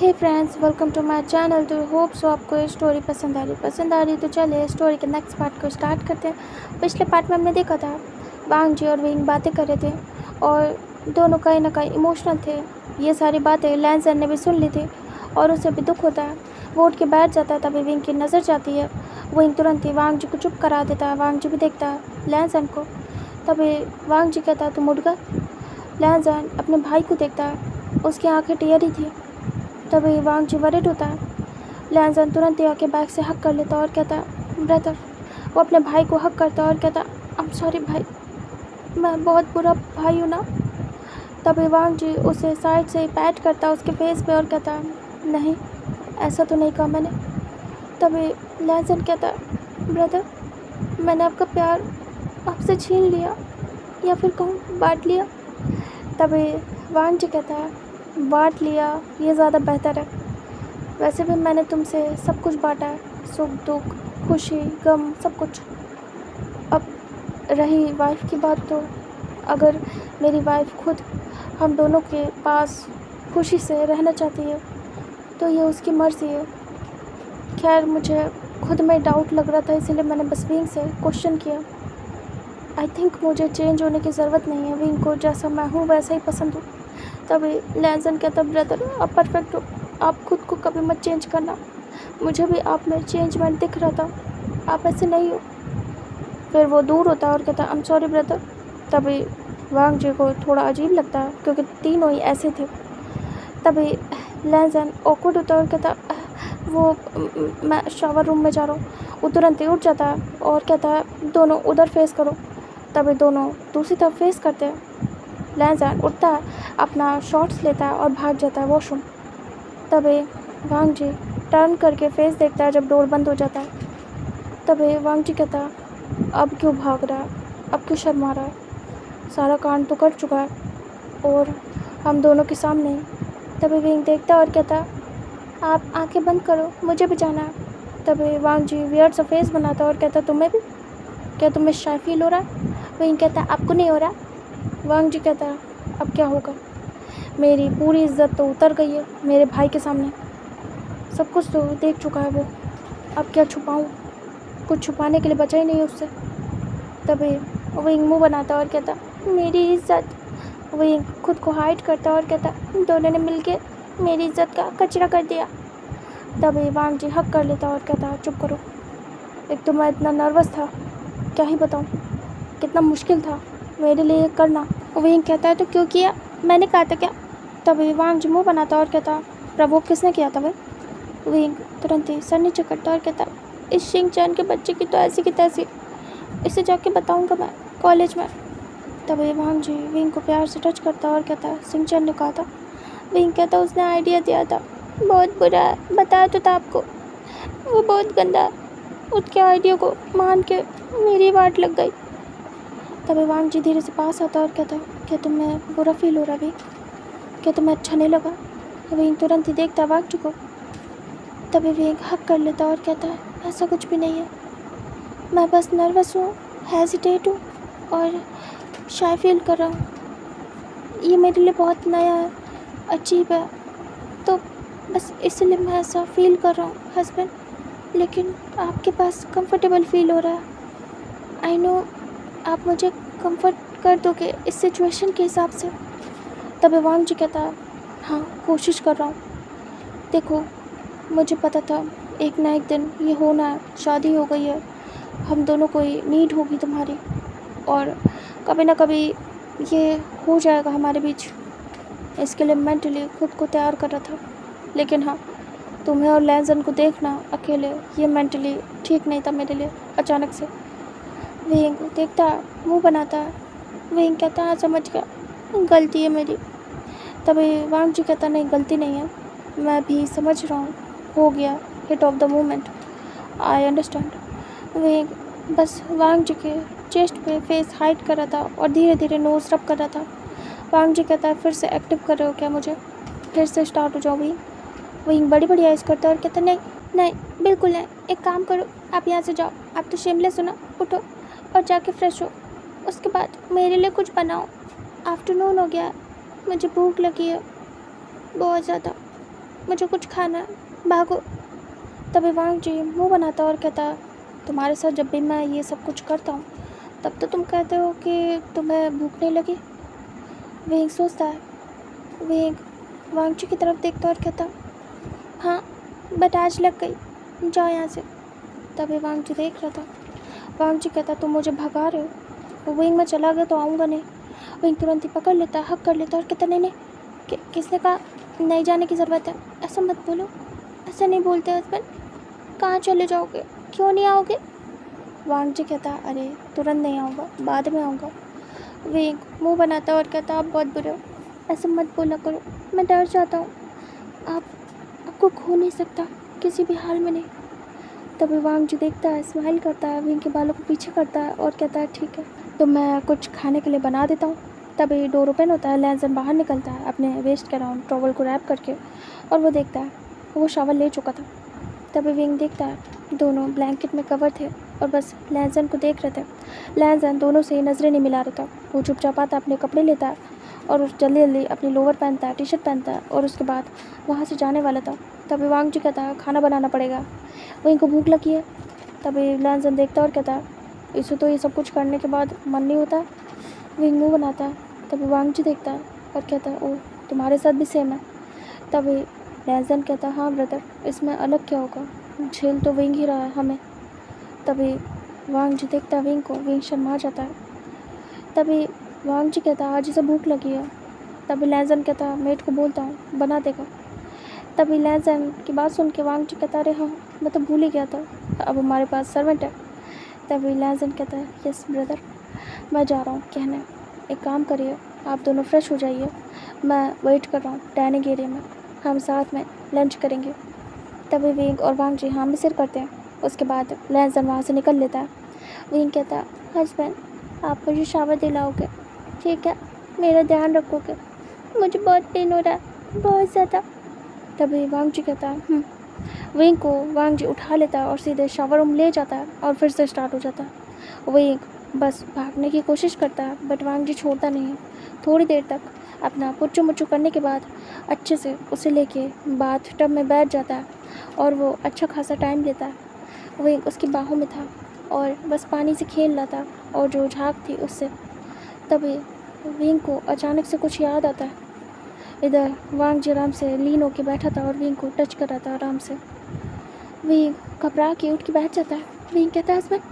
Hey friends, welcome to my channel. तो hope so आपको ये स्टोरी पसंद आ रही तो चलिए स्टोरी के नेक्स्ट पार्ट को स्टार्ट करते हैं। पिछले पार्ट में हमने देखा था वांग जी और विंग बातें कर रहे थे और दोनों कहीं ना कहीं इमोशनल थे। ये सारी बातें लैंसन ने भी सुन ली थी और उसे भी दुख होता है। वो उठ के बैठ जाता है, तभी विंग की नज़र जाती है। विंग तुरंत ही वांग जी को चुप करा देता है। वांग जी भी देखता है लैंसन को, तभी वांग जी कहता है तुम उठ गए। लैंसन अपने भाई को देखता है, उसकी आंखें टेढ़ी थी। तभी वांग जी वरिड होता है। लैंसन तुरंत ही आके बैग से हक कर लेता और कहता है ब्रदर। वो अपने भाई को हक करता और कहता आई एम सॉरी भाई, मैं बहुत बुरा भाई हूँ ना। तभी वांग जी उसे साइड से पैट करता उसके फेस पे और कहता नहीं, ऐसा तो नहीं कहा मैंने। तभी लैंसन कहता ब्रदर, मैंने आपका प्यार आपसे छीन लिया या फिर कहूँ बांट लिया। तभी वांग जी कहता है बांट लिया ये ज़्यादा बेहतर है। वैसे भी मैंने तुमसे सब कुछ बांटा है, सुख दुख खुशी गम सब कुछ। अब रही वाइफ की बात, तो अगर मेरी वाइफ खुद हम दोनों के पास खुशी से रहना चाहती है तो ये उसकी मर्ज़ी है। खैर मुझे खुद में डाउट लग रहा था, इसीलिए मैंने बस विंग से क्वेश्चन किया। आई थिंक मुझे चेंज होने की ज़रूरत नहीं है, विंग को जैसा मैं हूँ वैसा ही पसंद हूँ। तभी लैंसन कहता ब्रदर आप परफेक्ट हो, आप खुद को कभी मत चेंज करना। मुझे भी आप में चेंजमेंट दिख रहा था, आप ऐसे नहीं हो। फिर वो दूर होता है और कहता आई एम सॉरी ब्रदर। तभी वांग जी को थोड़ा अजीब लगता है क्योंकि तीनों ही ऐसे थे। तभी लैंसन ऑकवर्ड होता है और कहता वो मैं शावर रूम में जा रहा हूँ। वो तुरंत ही उठ जाता है और कहता है दोनों उधर फेस करो। तभी दोनों दूसरी तरफ फेस करते हैं। लैंसन उठता है, अपना शॉर्ट्स लेता है और भाग जाता है वॉशरूम। तभी वांग जी टर्न करके फेस देखता है जब डोर बंद हो जाता है। तभी वांग जी कहता है अब क्यों भाग रहा है, अब क्यों शर्मा रहा है, सारा कांड तो कर चुका है और हम दोनों के सामने ही। तभी विंग देखता है और कहता है आप आंखें बंद करो, मुझे भी जाना है। तभी वांग जी वियर्ड सा फेस बनाता है और कहता तुम्हें भी, क्या तुम्हें शाय फील हो रहा है। विंग कहता है आपको नहीं हो रहा। वांग जी कहता है अब क्या होगा, मेरी पूरी इज्जत तो उतर गई है मेरे भाई के सामने, सब कुछ तो देख चुका है वो, अब क्या छुपाऊँ, कुछ छुपाने के लिए बचा ही नहीं उससे। तभी विंग मुँह बनाता और कहता मेरी इज्जत। विंग खुद को हाइड करता और कहता दोनों ने मिलके मेरी इज्जत का कचरा कर दिया। तभी वांग जी हक कर लेता और कहता चुप करो, एक तो मैं इतना नर्वस था, क्या ही बताऊँ, कितना मुश्किल था मेरे लिए करना। विंग कहता है तो क्यों किया, मैंने कहा था क्या। तभी वांग जी मुँह बनाता और कहता प्रभु किसने किया था भाई। विंग तुरंत ही सर नीचे करता और कहता इस शिंग चैन के बच्चे की तो ऐसी की तैसी, इसे जाके बताऊंगा मैं कॉलेज में। तभी वांग जी विंग को प्यार से टच करता और कहता सिंह चैन ने कहा था। विंग कहता उसने आइडिया दिया था, बहुत बुरा है, बताया तो था आपको, वो बहुत गंदा है, उसके आइडिया को मान के मेरी वाट लग गई। तभी वांग जी धीरे से पास आता और कहता क्या तुम्हें बुरा फील हो रहा है, क्या तुम्हें अच्छा नहीं लगा। विंग तुरंत ही देखता वांग जी को। तभी विंग हक कर लेता और कहता है ऐसा कुछ भी नहीं है, मैं बस नर्वस हूँ, हेजिटेट हूँ और शाय फील कर रहा हूँ। ये मेरे लिए बहुत नया है, अजीब है, तो बस इसलिए मैं ऐसा फील कर रहा हूँ हस्बैंड। लेकिन आपके पास कंफर्टेबल फील हो रहा है, आई नो आप मुझे कंफर्ट कर दोगे इस सिचुएशन के हिसाब से। तभी वांग जी कहता है हाँ कोशिश कर रहा हूँ। देखो मुझे पता था एक ना एक दिन ये होना है, शादी हो गई है, हम दोनों को ही नीड होगी तुम्हारी और कभी ना कभी ये हो जाएगा हमारे बीच। इसके लिए मेंटली खुद को तैयार कर रहा था, लेकिन हाँ तुम्हें और लैंसन को देखना अकेले ये मेंटली ठीक नहीं था मेरे लिए। अचानक से विंग देखता मुंह बनाता है। विंग कहता हाँ समझ गया, गलती है मेरी। तभी वांग जी कहता नहीं गलती नहीं है, मैं भी समझ रहा हूँ, हो गया hit of the moment, I understand. Wing बस वांग जी के चेस्ट पे फेस हाइड कर रहा था और धीरे धीरे नोज रब कर रहा था। वांग जी कहता है फिर से एक्टिव कर रहे हो क्या मुझे, फिर से स्टार्ट हो जाओ। विंग बड़ी बड़ी आइज़ करता है और कहता नहीं नहीं बिल्कुल नहीं, एक काम करो आप यहाँ से जाओ, आप तो शेमलेस हो ना, उठो और जाके फ्रेश हो, उसके बाद मेरे लिए कुछ बनाओ, आफ्टरनून हो गया है, मुझे भूख लगी है बहुत ज़्यादा। मुझे कुछ खाना है, भागो। तभी वांग जी मुँह बनाता और कहता, तुम्हारे साथ जब भी मैं ये सब कुछ करता हूँ तब तो तुम कहते हो कि तुम्हें भूख नहीं लगी। वेंग सोचता है। वेंग वांग जी की तरफ देखता और कहता, हाँ बट आज लग गई, जाओ यहाँ से। तभी वांग जी देख रहा था। वांग जी कहता, तुम मुझे भगा रहे हो। वेंग मैं चला गया तो आऊँगा नहीं। वेंग तुरंत ही पकड़ लेता, हक कर लेता और कहता, नहीं नहीं, किसने कहा नहीं जाने की ज़रूरत है, ऐसा मत बोलो, ऐसा नहीं बोलते हस्बैंड। कहाँ चले जाओगे, क्यों नहीं आओगे। वांग जी कहता, अरे तुरंत नहीं आऊँगा, बाद में आऊँगा। वेंग मुंह बनाता और कहता, आप बहुत बुरे हो, ऐसा मत बोला करो, मैं डर जाता हूँ। आपको खो नहीं सकता किसी भी हाल में नहीं। तभी वांग जी देखता है, स्माइल करता है, वेंग के बालों को पीछे करता है और कहता है, ठीक है तो मैं कुछ खाने के लिए बना देता हूँ। तभी डोर ओपन होता है, लैंसन बाहर निकलता है अपने वेस्ट के अराउंड टॉवल को रैप करके, और वो देखता है वो शावर ले चुका था। तभी विंग देखता है दोनों ब्लैंकेट में कवर थे और बस लैंसन को देख रहे थे। लैंसन दोनों से नज़रें नहीं मिला रहा था। वो चुपचाप आता अपने कपड़े लेता है और जल्दी जल्दी अपनी लोअर पहनता है, टी शर्ट पहनता है और उसके बाद वहाँ से जाने वाला था। तभी वांग जी कहता है, खाना बनाना पड़ेगा, वहीं को भूख लगी है। तभी लैंसन देखता और कहता है, इसे तो ये सब कुछ करने के बाद मन नहीं होता। विंग मुँह बनाता है। तभी वांग जी देखता है और कहता है, ओह तुम्हारे साथ भी सेम है। तभी लैंसन कहता है, हाँ ब्रदर, इसमें अलग क्या होगा, झेल तो विंग ही रहा है हमें। तभी वांग जी देखता है विंग को, विंग शर्मा जाता है। तभी वांग जी कहता है, आज इसे भूख लगी है। तभी लैंसन कहता है, मेट को बोलता हूँ बना देगा। तभी लैंसन की बात सुन के वांग जी कहता, अरे हाँ मैं तो भूल ही गया था, अब हमारे पास सर्वेंट है। तभी लैंसन कहता है, यस ब्रदर, मैं जा रहा हूँ कहने, एक काम करिए, आप दोनों फ्रेश हो जाइए, मैं वेट कर रहा हूँ डाइनिंग एरिया में, हम साथ में लंच करेंगे। तभी विंग और वांग जी हाँ में सिर करते हैं। उसके बाद लैंसन वहाँ से निकल लेता है। विंग कहता है, हस्बैंड आप मुझे शावर दिलाओगे, ठीक है, मेरा ध्यान रखोगे, मुझे बहुत पेन हो रहा है, बहुत ज़्यादा। तभी वांग जी कहता है विंग को वांग जी उठा लेता है और सीधे शावर रूम ले जाता है और फिर से स्टार्ट हो जाता है। विंग बस भागने की कोशिश करता है बट वांग जी छोड़ता नहीं है। थोड़ी देर तक अपना पुच्चू मुच्चू करने के बाद अच्छे से उसे लेके बाथ टब में बैठ जाता है और वो अच्छा खासा टाइम लेता है। विंग उसकी बाहों में था और बस पानी से खेल रहा था और जो झाग थी उससे। तभी विंग को अचानक से कुछ याद आता है। इधर वांग जी आराम से लीन होके बैठा था और विंग को टच कर रहा था आराम से। विंग घबरा के उठ के बैठ जाता है। विंग कहता है, हस्बैंड।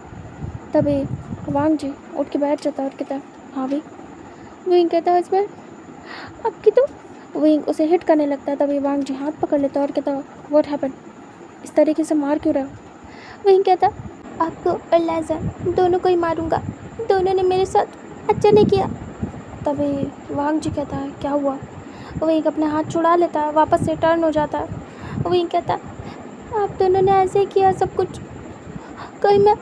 तभी वांग जी उठ के बैठ जाता है और कहता है, हाँ विंग कहता है, हस्बैंड आपकी तो। विंग उसे हिट करने लगता है। तभी वांग जी हाथ पकड़ लेता है और कहता है, व्हाट हैपेंड, इस तरीके से मार क्यों रहे हो। विंग कहता, आपको और लैंसन दोनों को ही मारूंगा, दोनों ने मेरे साथ अच्छा नहीं किया। तभी वांग जी कहता है, क्या हुआ। विंग अपने हाथ छुड़ा लेता है, वापस से टर्न हो जाता है। विंग कहता, आप दोनों ने ऐसे ही किया सब कुछ, कहीं मैं।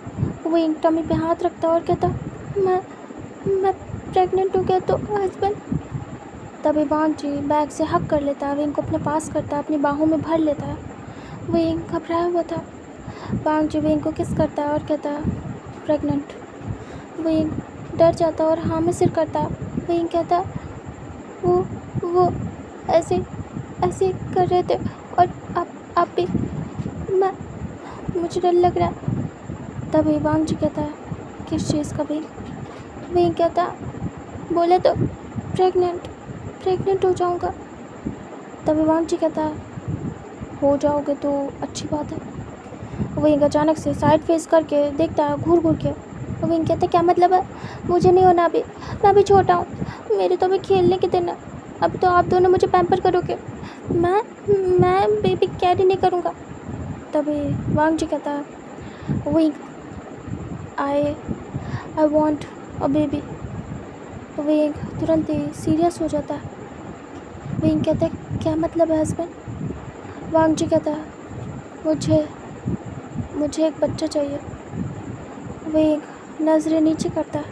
विंग टमी पे हाथ रखता और कहता, मैं प्रेग्नेंट हो गया तो हस्बैंड। तभी वांग जी बैग से हक कर लेता है, विंग को अपने पास करता है, अपनी बाहों में भर लेता है। विंग घबराया हुआ था। वांग जी विंग को किस करता है और कहता है, प्रेग्नेंट। विंग डर जाता और हाँ में सिर करता। विंग कहता, वो ऐसे ऐसे कर रहे थे और आप भी, मैं, मुझे डर लग रहा है। तभी वांग जी कहता है, किस चीज़ का। विंग कहता, बोले तो प्रेग्नेंट हो जाऊंगा। तभी वांग जी कहता है, हो जाओगे तो अच्छी बात है। विंग अचानक से साइड फेस करके देखता है घूर घूर के। विंग कहता, क्या मतलब है, मुझे नहीं होना अभी, मैं अभी छोटा हूँ, मेरे तो अभी खेलने के दिन है, अब तो आप दोनों मुझे पैम्पर करोगे, मैं बेबी कैरी नहीं करूँगा। तभी वांग जी कहता है, wing I want a baby. Wing तुरंत ही सीरियस हो जाता है। विंग कहता है, क्या मतलब है हस्बैंड। वांग जी कहता है, मुझे एक बच्चा चाहिए। विंग नज़रें नीचे करता है।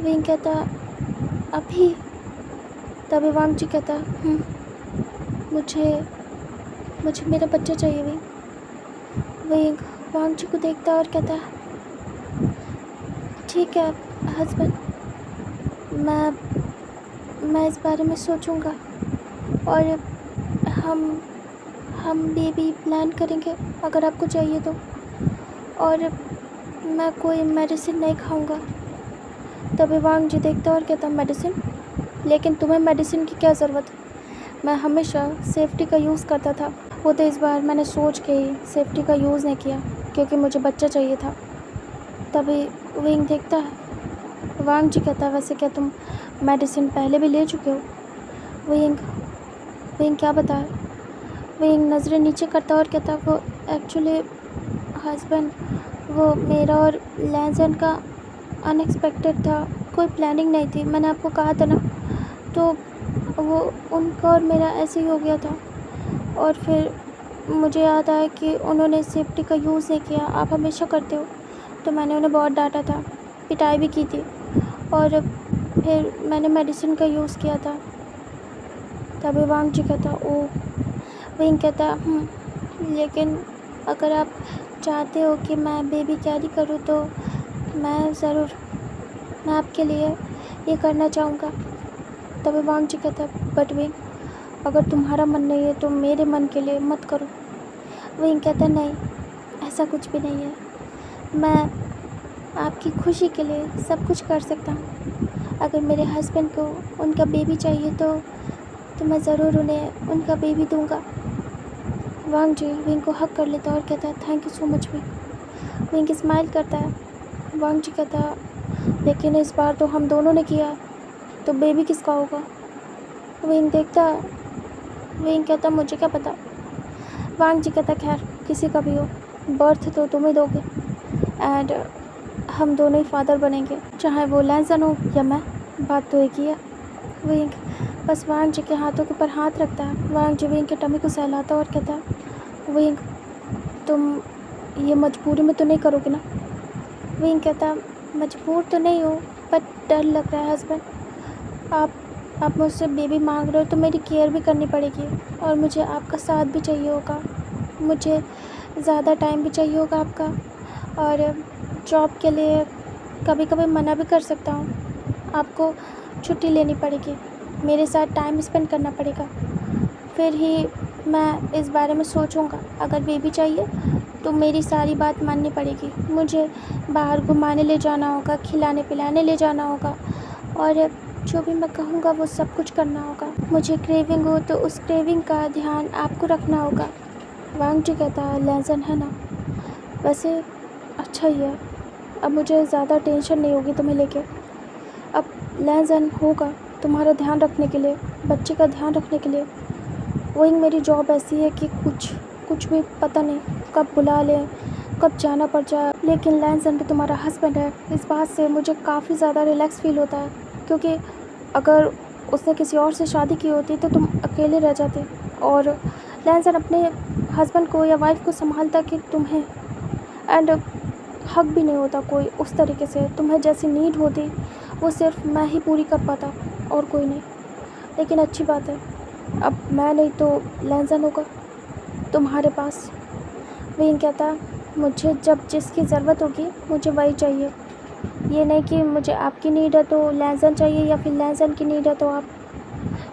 विंग कहता, अभी। तभी वांग जी कहता, मुझे मेरा बच्चा चाहिए। विंग वांग जी को देखता है और कहता है, ठीक है हस्बैंड, मैं इस बारे में सोचूंगा और हम हम बेबी प्लान करेंगे अगर आपको चाहिए तो, और मैं कोई मेडिसिन नहीं खाऊंगा। तभी वांग जी देखता और कहता मेडिसिन? लेकिन तुम्हें मेडिसिन की क्या ज़रूरत है? मैं हमेशा सेफ्टी का यूज़ करता था। वो तो इस बार मैंने सोच के ही सेफ्टी का यूज़ नहीं किया क्योंकि मुझे बच्चा चाहिए था। तभी विंग देखता है। वांग जी कहता है वैसे क्या तुम मेडिसिन पहले भी ले चुके हो? विंग विंग क्या बताया? विंग नज़रें नीचे करता और कहता वो एक्चुअली हस्बैंड, वो मेरा और लैंसन का अनएक्सपेक्टेड था, कोई प्लानिंग नहीं थी। मैंने आपको कहा था ना, तो वो उनका और मेरा ऐसे ही हो गया था। और फिर मुझे याद आया कि उन्होंने सेफ्टी का यूज़ नहीं किया, आप हमेशा करते हो। तो मैंने उन्हें बहुत डांटा था, पिटाई भी की थी, और फिर मैंने मेडिसिन का यूज़ किया था। तभी वांग जी कहता ओ। विंग कहता लेकिन अगर आप चाहते हो कि मैं बेबी कैरी करूँ तो मैं आपके लिए ये करना चाहूँगा। तभी वांग जी कहता बट विंग, अगर तुम्हारा मन नहीं है तो मेरे मन के लिए मत करो। विंग कहता नहीं, ऐसा कुछ भी नहीं है, मैं आपकी खुशी के लिए सब कुछ कर सकता हूँ। अगर मेरे हस्बैंड को उनका बेबी चाहिए तो मैं ज़रूर उन्हें उनका बेबी दूँगा। वांग जी विंग को हक कर लेता और कहता है thank you so much wing. Wing smile करता है। वांग जी कहता लेकिन इस बार तो हम दोनों ने किया, तो बेबी किसका होगा? विंग देखता है। विंग कहता मुझे क्या पता। वांग जी कहता खैर किसी का भी हो, बर्थ तो तुम ही दोगे, एंड हम दोनों ही फादर बनेंगे, चाहे वो लैंसन हो या मैं, बात तो एक ही है। विंग बस वांग जी के हाथों के ऊपर हाथ रखता है। वांग जी विंग के टमी को सहलाता और कहता है विंग, तुम ये मजबूरी में तो नहीं करोगे ना? विंग कहता मजबूर तो नहीं हो, बट डर लग रहा है हस्बैंड। आप मुझसे बेबी मांग रहे हो तो मेरी केयर भी करनी पड़ेगी, और मुझे आपका साथ भी चाहिए होगा, मुझे ज़्यादा टाइम भी चाहिए होगा आपका, और जॉब के लिए कभी कभी मना भी कर सकता हूँ। आपको छुट्टी लेनी पड़ेगी, मेरे साथ टाइम स्पेंड करना पड़ेगा, फिर ही मैं इस बारे में सोचूंगा। अगर बेबी चाहिए तो मेरी सारी बात माननी पड़ेगी, मुझे बाहर घुमाने ले जाना होगा, खिलाने पिलाने ले जाना होगा, और जो भी मैं कहूँगा वो सब कुछ करना होगा। मुझे क्रेविंग हो तो उस क्रेविंग का ध्यान आपको रखना होगा। वांग जी कहता है लैंसन है ना, वैसे अच्छा ही है, अब मुझे ज़्यादा टेंशन नहीं होगी तुम्हें लेके। अब लैंसन होगा तुम्हारा ध्यान रखने के लिए, बच्चे का ध्यान रखने के लिए। वही मेरी जॉब ऐसी है कि कुछ भी पता नहीं कब बुला लें, कब जाना पड़ जाए, लेकिन लैंसन भी तुम्हारा हस्बैंड है, इस बात से मुझे काफ़ी ज़्यादा रिलैक्स फील होता है, क्योंकि अगर उसने किसी और से शादी की होती तो तुम अकेले रह जाते, और लैंसन अपने हस्बैंड को या वाइफ को संभालता कि तुम्हें, एंड हक भी नहीं होता कोई उस तरीके से, तुम्हें जैसी नीड होती वो सिर्फ मैं ही पूरी कर पाता और कोई नहीं। लेकिन अच्छी बात है, अब मैं नहीं तो लैंसन होगा तुम्हारे पास। विंग कहता मुझे जब जिसकी ज़रूरत होगी मुझे वही चाहिए, ये नहीं कि मुझे आपकी नीड है तो लैंसन चाहिए या फिर लैंसन की नीड है तो आप।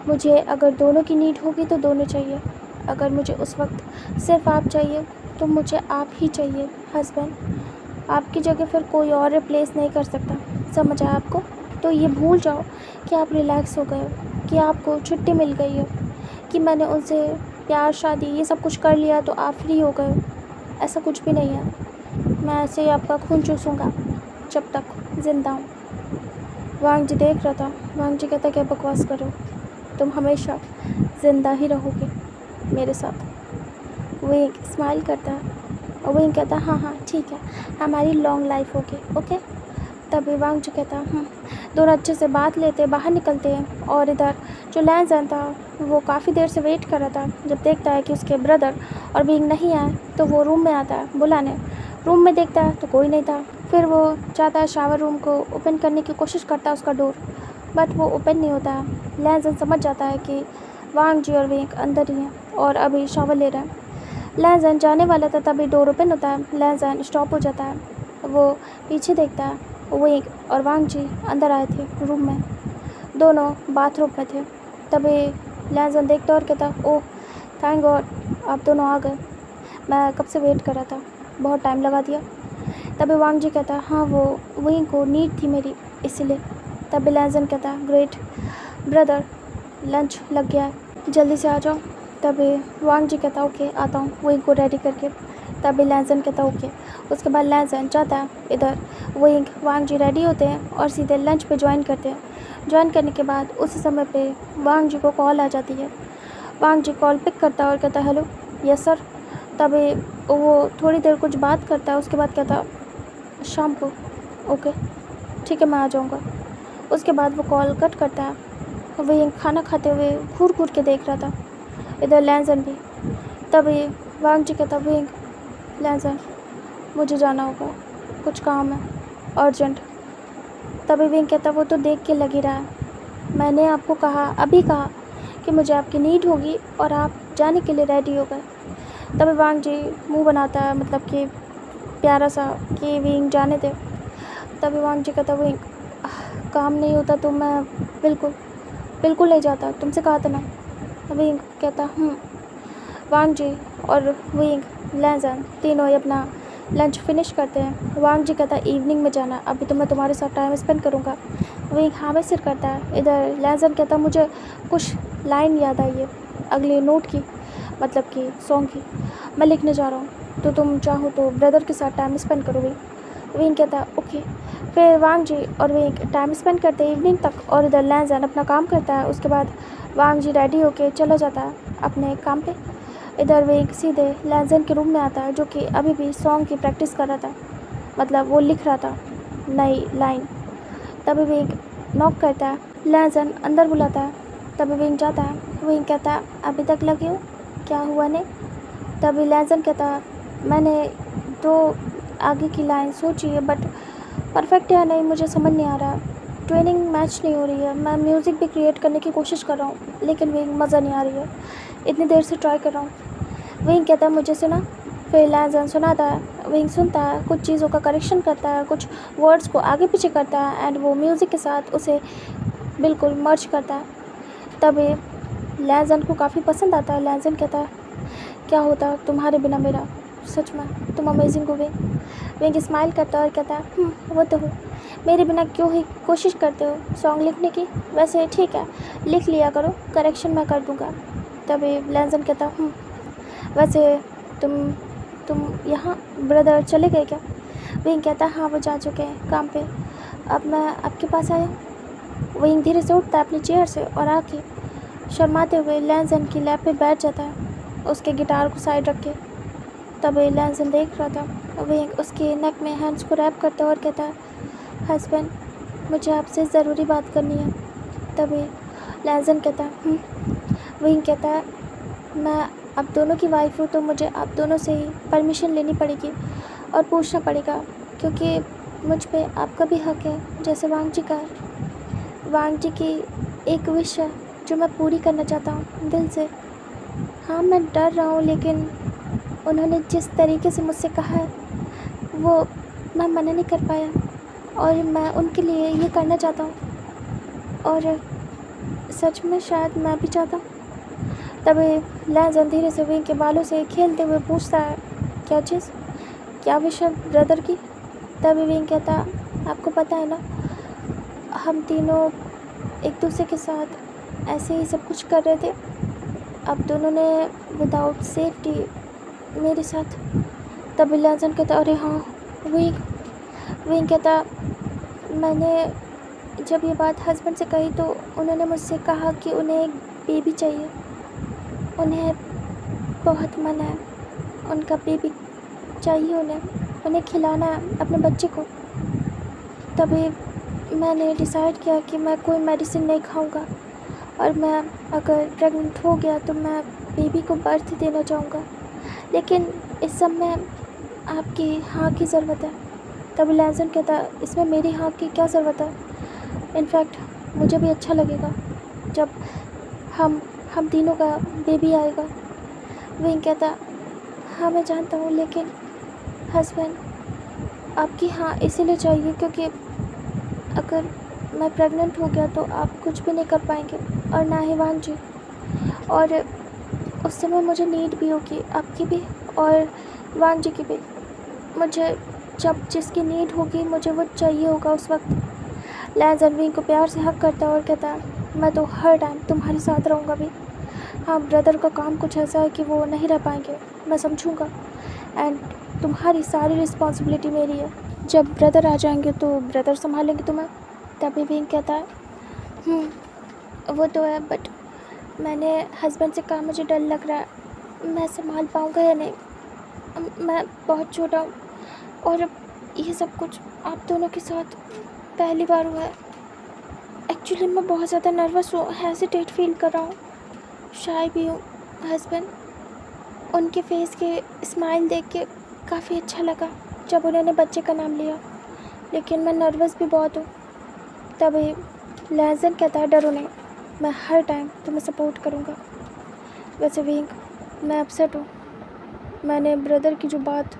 मुझे अगर दोनों की नीड होगी तो दोनों चाहिए, अगर मुझे उस वक्त सिर्फ आप चाहिए तो मुझे आप ही चाहिए हस्बैंड, आपकी जगह फिर कोई और रिप्लेस नहीं कर सकता। समझ आया आपको? तो ये भूल जाओ कि आप रिलैक्स हो गए हो, कि आपको छुट्टी मिल गई है, कि मैंने उनसे प्यार शादी ये सब कुछ कर लिया तो आप फ्री हो गए हो। ऐसा कुछ भी नहीं है, मैं ऐसे ही आपका खून चूसूँगा जब तक ज़िंदा हूँ। वांग जी देख रहा था। वांग जी कहता क्या बकवास करो, तुम हमेशा ज़िंदा ही रहोगे मेरे साथ। वो एक स्माइल करता है और वो कहता हाँ ठीक है, हमारी लॉन्ग लाइफ होगी, ओके। तभी वांग जी कहता दोनों अच्छे से बात लेते बाहर निकलते हैं, और इधर जो लैंसन था वो काफ़ी देर से वेट कर रहा था। जब देखता है कि उसके ब्रदर और विंग नहीं आए तो वो रूम में आता है बुलाने। रूम में देखता है तो कोई नहीं था, फिर वो जाता है शावर रूम को ओपन करने की कोशिश करता है उसका डोर, बट वो ओपन नहीं होता है। लैंसन समझ जाता है कि वांग जी और विंग अंदर ही हैं और अभी शावर ले रहे हैं। लैंसन जाने वाला था तभी डोर ओपन होता है, लैंसन स्टॉप हो जाता है, वो पीछे देखता है। विंग और वांग जी अंदर आए थे रूम में, दोनों बाथरूम में थे। तभी लैंसन देखता और कहता ओह थैंक गॉड आप दोनों आ गए, मैं कब से वेट कर रहा था, बहुत टाइम लगा दिया। तभी वांग जी कहता हाँ वो वहीं को नीड थी मेरी इसीलिए। तभी लैजन कहता ग्रेट ब्रदर लंच लग गया है जल्दी से आ जाओ। तभी वांग जी कहता ओके आता हूँ वहीं को रेडी करके। तभी लैजन कहता ओके। उसके बाद लैजन जाता है इधर, वहीं वांग जी रेडी होते हैं और सीधे लंच पे ज्वाइन करते हैं। ज्वाइन करने के बाद उस समय पे वांग जी को कॉल आ जाती है। वांग जी कॉल पिक करता है और कहता हेलो यस सर। तभी वो थोड़ी देर कुछ बात करता है, उसके बाद कहता शाम को ओके ठीक है मैं आ जाऊँगा। उसके बाद वो कॉल कट करता है। वही खाना खाते हुए घूर घूर के देख रहा था, इधर लैजन भी। तभी वांग जी कहता वही लैजन मुझे जाना होगा, कुछ काम है अर्जेंट। तभी विंग कहता वो तो देख के लग ही रहा है, मैंने आपको कहा अभी कहा कि मुझे आपकी नीड होगी और आप जाने के लिए रेडी हो गए। तभी वांग जी मुंह बनाता है मतलब कि प्यारा सा कि विंग जाने दे। तभी वांग जी कहता विंग काम नहीं होता तो मैं बिल्कुल बिल्कुल नहीं जाता, तुमसे कहा था ना। विंग कहता वांग जी और विंग लैजन तीनों ही अपना लंच फिनिश करते हैं। वांग जी कहता इवनिंग में जाना, अभी तो मैं तुम्हारे साथ टाइम स्पेंड करूँगा। विंग हाँ में सिर करता है। इधर लैजन कहता मुझे कुछ लाइन याद आई है अगले नोट की, मतलब कि सॉन्ग की, मैं लिखने जा रहा हूँ तो तुम चाहो तो ब्रदर के साथ टाइम स्पेंड करोगे। विंग कहता ओके। फिर वांग जी और विंग टाइम स्पेंड करते हैं इवनिंग तक और इधर लैजन अपना काम करता है। उसके बाद वांग जी रेडी होके चला जाता है अपने काम पे। इधर विंग सीधे लैजन के रूम में आता है जो कि अभी भी सॉन्ग की प्रैक्टिस कर रहा था, मतलब वो लिख रहा था नई लाइन। तभी विंग नॉक करता है, लैजन अंदर बुलाता है। तभी विंग जाता है। विंग कहता है अभी तक लगे हो, क्या हुआ नहीं। तभी लैजन कहता मैंने तो आगे की लाइन सोची है बट परफेक्ट है नहीं मुझे समझ नहीं आ रहा, ट्रेनिंग मैच नहीं हो रही है, मैं म्यूज़िक भी क्रिएट करने की कोशिश कर रहा हूँ लेकिन विंग मज़ा नहीं आ रही है, इतनी देर से ट्राई कर रहा हूँ। विंग कहता है मुझे सुना। फिर लैजन सुनाता है, विंग सुनता है, कुछ चीज़ों का करेक्शन करता है, कुछ वर्ड्स को आगे पीछे करता है एंड वो म्यूज़िक के साथ उसे बिल्कुल मर्ज करता है। तभी लैजन को काफ़ी पसंद आता है। लैजन कहता है क्या होता तुम्हारे बिना मेरा, सच में तुम अमेजिंग हो। विंग स्माइल करता है और कहता है वो तो हो, मेरे बिना क्यों ही कोशिश करते हो सॉन्ग लिखने की, वैसे ठीक है लिख लिया करो, करेक्शन मैं कर दूँगा। तभी लैजन कहता वैसे तुम यहाँ ब्रदर चले गए क्या। विंग कहता हाँ वो जा चुके हैं काम पे, अब मैं आपके पास आया हूँ। विंग धीरे से उठता है अपनी चेयर से और आके शर्माते हुए लैजन की लैप पे बैठ जाता है, उसके गिटार को साइड रख के। तभी लैजन देख रहा था। विंग उसके नेक में हैंड्स को रैप करता है और कहता है हस्बैंड मुझे आपसे ज़रूरी बात करनी है। तभी लैजन कहता है विंग कहता है मैं आप दोनों की वाइफ हूँ तो मुझे आप दोनों से ही परमिशन लेनी पड़ेगी और पूछना पड़ेगा क्योंकि मुझ पे आपका भी हक है जैसे वांग जी का है। वांग जी की एक विश है जो मैं पूरी करना चाहता हूँ दिल से। हाँ मैं डर रहा हूँ लेकिन उन्होंने जिस तरीके से मुझसे कहा है वो मैं मना नहीं कर पाया और मैं उनके लिए ये करना चाहता हूँ और सच में शायद मैं भी चाहता हूँ। तभी लैजन धीरे से विंग के बालों से खेलते हुए पूछता है क्या चीज़, क्या विश है ब्रदर की। तभी विंग कहता आपको पता है ना हम तीनों एक दूसरे के साथ ऐसे ही सब कुछ कर रहे थे, अब दोनों ने विदाउट सेफ्टी मेरे साथ। तभी लैजन कहता अरे हाँ। विंग कहता मैंने जब ये बात हस्बैंड से कही तो उन्होंने मुझसे कहा कि उन्हें एक बेबी चाहिए, उन्हें बहुत मन है, उनका बेबी चाहिए उन्हें खिलाना है अपने बच्चे को। तभी मैंने डिसाइड किया कि मैं कोई मेडिसिन नहीं खाऊंगा और मैं अगर प्रेग्नेंट हो गया तो मैं बेबी को बर्थ देना चाहूँगा, लेकिन इस सब में आपकी हाँ की ज़रूरत है। तब लैजन कहता इसमें मेरी हाँ की क्या ज़रूरत है, इनफैक्ट मुझे भी अच्छा लगेगा जब हम तीनों का बेबी आएगा। विंग कहता हाँ मैं जानता हूँ लेकिन हस्बैंड आपकी हाँ इसीलिए चाहिए क्योंकि अगर मैं प्रेग्नेंट हो गया तो आप कुछ भी नहीं कर पाएंगे और ना ही वांग जी, और उस समय मुझे नीड भी होगी, आपकी भी और वांग जी की भी। मुझे जब जिसकी नीड होगी मुझे वो चाहिए होगा उस वक्त। लैंस अनविंग को प्यार से हक करता है और कहता है मैं तो हर टाइम तुम्हारे साथ रहूँगा भी। हाँ, ब्रदर का काम कुछ ऐसा है कि वो नहीं रह पाएंगे, मैं समझूँगा, एंड तुम्हारी सारी रिस्पॉन्सिबिलिटी मेरी है। जब ब्रदर आ जाएंगे तो ब्रदर संभालेंगे तुम्हें। तभी विंग कहता है वो तो है, बट मैंने हस्बैंड से कहा मुझे डर लग रहा है, मैं संभाल पाऊँगा या नहीं, मैं बहुत छोटा हूँ और अब ये सब कुछ आप दोनों के साथ पहली बार हुआ है। एक्चुअली मैं बहुत ज़्यादा नर्वस हूँ, हेजिटेट फील कर रहा हूँ, शाय भी हूँ। हस्बैंड, उनके फेस के स्माइल देख के काफ़ी अच्छा लगा जब उन्होंने बच्चे का नाम लिया, लेकिन मैं नर्वस भी बहुत हूँ। तभी लैंसन कहता है डरो नहीं, मैं हर टाइम तुम्हें सपोर्ट करूँगा। वैसे विंग, मैं अपसेट हूँ, मैंने ब्रदर की जो बात